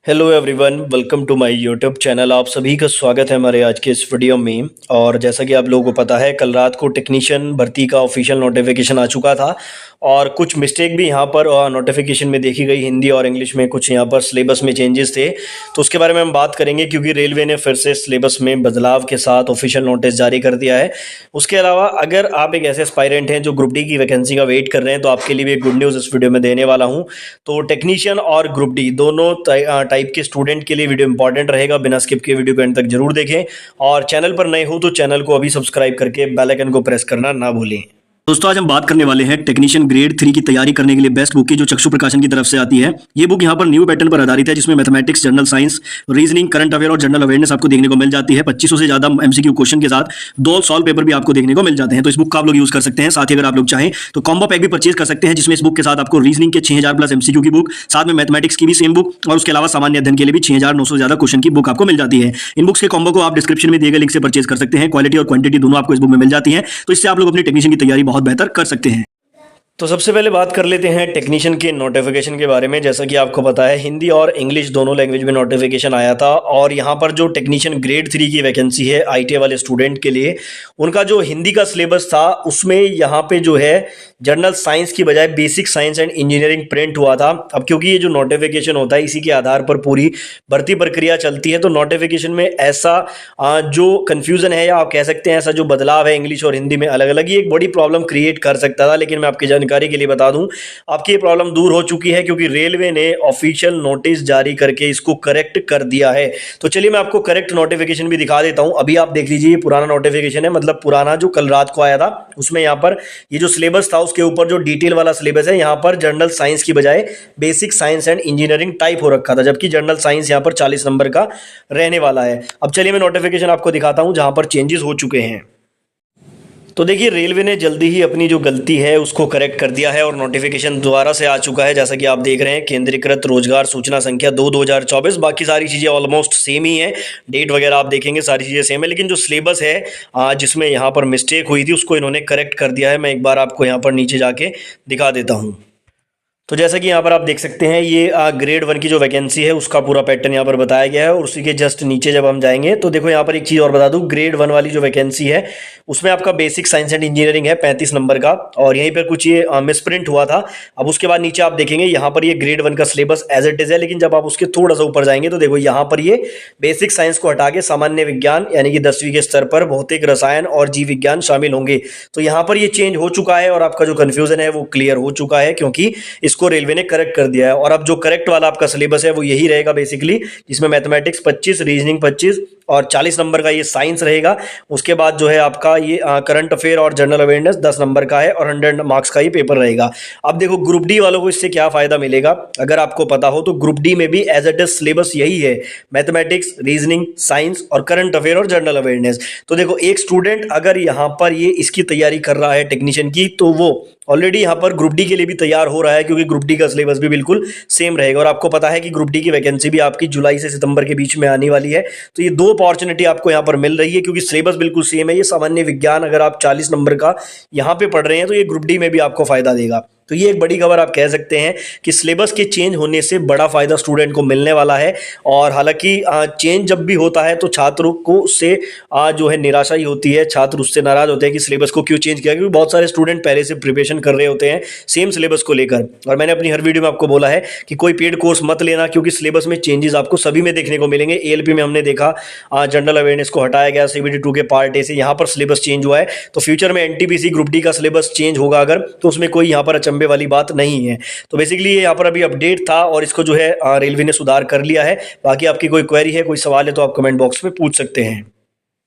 Hello everyone, welcome to my YouTube channel. आप सभी का स्वागत है हमारे आज के इस वीडियो में। और जैसा कि आप लोगों को पता है, कल रात को टेक्नीशियन भर्ती का ऑफिशियल नोटिफिकेशन आ चुका था और कुछ मिस्टेक भी यहाँ पर नोटिफिकेशन में देखी गई। हिंदी और इंग्लिश में कुछ यहाँ पर सिलेबस में चेंजेस थे, तो उसके बारे में हम बात करेंगे क्योंकि रेलवे ने फिर से सिलेबस में बदलाव के साथ ऑफिशियल नोटिस जारी कर दिया है। उसके अलावा अगर आप एक ऐसे एस्पायरेंट हैं जो ग्रुप डी की वैकेंसी का वेट कर रहे हैं, तो आपके लिए भी एक गुड न्यूज़ इस वीडियो में देने वाला हूँ। तो टेक्नीशियन और ग्रुप डी दोनों टाइप के स्टूडेंट के लिए वीडियो इंपॉर्टेंट रहेगा। बिना स्किप के वीडियो को एंड तक जरूर देखें और चैनल पर नए हो तो चैनल को अभी सब्सक्राइब करके बेल आइकन को प्रेस करना ना भूलें। दोस्तों, आज हम बात करने वाले हैं टेक्नीशियन ग्रेड 3 की तैयारी करने के लिए बेस्ट बुक की, जो चक्षु प्रकाशन की तरफ से आती है। ये बुक यहाँ पर न्यू पैटर्न पर आधारित है, जिसमें mathematics, general science, reasoning, current affair और जनरल अवेयरनेस आपको देखने को मिल जाती है। 2500 से ज्यादा एमसीक्यू क्वेश्चन के साथ 2 सॉल्व पेपर भी आपको देखने को मिल जाते हैं। तो इस बुक का आप लोग यूज कर सकते हैं। साथ ही अगर आप लोग चाहें तो कॉम्बो पैक भी परचेज कर सकते हैं, जिसमें इस बुक के साथ आपको रीजनिंग के 6000 प्लस एमसीक्यू की बुक, साथ में मैथमेटिक्स की भी सेम बुक और उसके अलावा सामान्य अध्ययन के लिए भी 6900 से ज्यादा क्वेश्चन की बुक आपको मिल जाती है। इन बुक्स के कॉम्बो को आप डिस्क्रिप्शन में दिए गए लिंक से परचेज कर सकते हैं। क्वालिटी और क्वांटिटी दोनों आपको इस बुक में मिल जाती है, तो इससे आप लोग अपनी टेक्नीशियन की तैयारी बहुत बेहतर कर सकते हैं। तो सबसे पहले बात कर लेते हैं टेक्नीशियन के नोटिफिकेशन के बारे में। जैसा कि आपको पता है, हिंदी और इंग्लिश दोनों लैंग्वेज में नोटिफिकेशन आया था और यहाँ पर जो टेक्नीशियन ग्रेड 3 की वैकेंसी है आईटीआई वाले स्टूडेंट के लिए, उनका जो हिंदी का सिलेबस था उसमें यहाँ पे जो है जनरल साइंस की बजाय basic science and engineering print हुआ था। अब क्योंकि ये जो नोटिफिकेशन होता है इसी के आधार पर पूरी भर्ती प्रक्रिया चलती है, तो नोटिफिकेशन में ऐसा जो कन्फ्यूजन है, या आप कह सकते हैं ऐसा जो बदलाव है इंग्लिश और हिंदी में अलग अलग, ये एक बड़ी प्रॉब्लम क्रिएट कर सकता था। लेकिन मैं आपकी जानकारी के लिए बता दूं, आपकी ये प्रॉब्लम दूर हो चुकी है क्योंकि रेलवे ने ऑफिशियल नोटिस जारी करके इसको करेक्ट कर दिया है। तो चलिए मैं आपको करेक्ट नोटिफिकेशन भी दिखा देता हूं। अभी आप देख लीजिए, ये पुराना नोटिफिकेशन है, मतलब पुराना जो कल रात को आया था, उसमें यहाँ पर ये जो सिलेबस था उसके ऊपर जो डिटेल वाला सिलेबस है, यहाँ पर जनरल साइंस की बजाय basic science and engineering type हो रखा था, जबकि जनरल साइंस यहाँ पर 40 नंबर का रहने वाला है। अब चलिए मैं नोटिफिकेशन आपको दिखाता हूं जहां पर चेंजेस हो चुके हैं। तो देखिए, रेलवे ने जल्दी ही अपनी जो गलती है उसको करेक्ट कर दिया है और नोटिफिकेशन दोबारा से आ चुका है। जैसा कि आप देख रहे हैं, केंद्रीकृत रोजगार सूचना संख्या 2/2024। बाकी सारी चीज़ें ऑलमोस्ट सेम ही है, डेट वगैरह आप देखेंगे सारी चीज़ें सेम है, लेकिन जो सिलेबस है जिसमें यहाँ पर मिस्टेक हुई थी उसको इन्होंने करेक्ट कर दिया है। मैं एक बार आपको यहाँ पर नीचे जाके दिखा देता हूँ। तो जैसा कि यहाँ पर आप देख सकते हैं, ये ग्रेड 1 की जो वैकेंसी है उसका पूरा पैटर्न यहाँ पर बताया गया है। और उसी के जस्ट नीचे जब हम जाएंगे तो देखो, यहाँ पर एक चीज़ और बता दूँ, ग्रेड 1 वाली जो वैकेंसी है उसमें आपका बेसिक साइंस एंड इंजीनियरिंग है 35 नंबर का, और यहीं पर कुछ ये मिसप्रिंट हुआ था। अब उसके बाद नीचे आप देखेंगे, यहाँ पर ये ग्रेड 1 का सिलेबस एज इट इज़ है, लेकिन जब आप उसके थोड़ा सा ऊपर जाएंगे तो देखो यहाँ पर ये बेसिक साइंस को हटा के सामान्य विज्ञान यानी कि 10वीं के स्तर पर भौतिक, रसायन और जीव विज्ञान शामिल होंगे। तो यहाँ पर ये चेंज हो चुका है और आपका जो कन्फ्यूजन है वो क्लियर हो चुका है, क्योंकि इसको रेलवे ने करेक्ट कर दिया है। और अब जो करेक्ट वाला आपका सिलेबस है वो यही रहेगा बेसिकली, जिसमें मैथमेटिक्स 25, रीजनिंग 25 और 40 नंबर का ये साइंस रहेगा। उसके बाद जो है आपका ये करंट अफेयर और जनरल अवेयरनेस 10 नंबर का है और 100 मार्क्स का ये पेपर रहेगा। अब देखो, ग्रुप डी वालों को इससे क्या फायदा मिलेगा, अगर आपको पता हो तो ग्रुप डी में भी एज इट इज सिलेबस यही है, मैथमेटिक्स, रीजनिंग, साइंस और करंट अफेयर और जनरल अवेयरनेस। तो देखो, एक स्टूडेंट अगर यहाँ पर ये इसकी तैयारी कर रहा है टेक्नीशियन की, तो वो ऑलरेडी यहाँ पर ग्रुप डी के लिए भी तैयार हो रहा है, क्योंकि ग्रुप डी का सिलेबस भी बिल्कुल सेम रहेगा। और आपको पता है कि ग्रुप डी की वैकेंसी भी आपकी जुलाई से सितंबर के बीच में आने वाली है। तो ये 2 अपॉर्चुनिटी आपको यहाँ पर मिल रही है, क्योंकि सिलेबस बिल्कुल सेम है। ये सामान्य विज्ञान अगर आप 40 नंबर का यहाँ पे पढ़ रहे हैं तो ये ग्रुप डी में भी आपको फायदा देगा। तो ये एक बड़ी खबर आप कह सकते हैं कि सिलेबस के चेंज होने से बड़ा फायदा स्टूडेंट को मिलने वाला है। और हालांकि चेंज जब भी होता है तो छात्रों को उससे जो है निराशा ही होती है, छात्र उससे नाराज होते हैं कि सिलेबस को क्यों चेंज किया, क्योंकि बहुत सारे स्टूडेंट पहले से प्रिपरेशन कर रहे होते हैं सेम सिलेबस को लेकर। और मैंने अपनी हर वीडियो में आपको बोला है कि कोई पेड कोर्स मत लेना, क्योंकि सिलेबस में चेंजेस आपको सभी में देखने को मिलेंगे। एएलपी में हमने देखा जनरल अवेयरनेस को हटाया गया, सीबीटी 2 के पार्ट ए से यहाँ पर सिलेबस चेंज हुआ है। तो फ्यूचर में एनटीपीसी ग्रुप डी का सिलेबस चेंज होगा अगर, तो उसमें कोई यहाँ पर अचंभे वाली बात नहीं है। तो बेसिकली ये यहाँ पर अभी अपडेट था और इसको जो है रेलवे ने सुधार कर लिया है। बाकी आपकी कोई क्वेरी है, कोई सवाल है तो आप कमेंट बॉक्स में पूछ सकते हैं।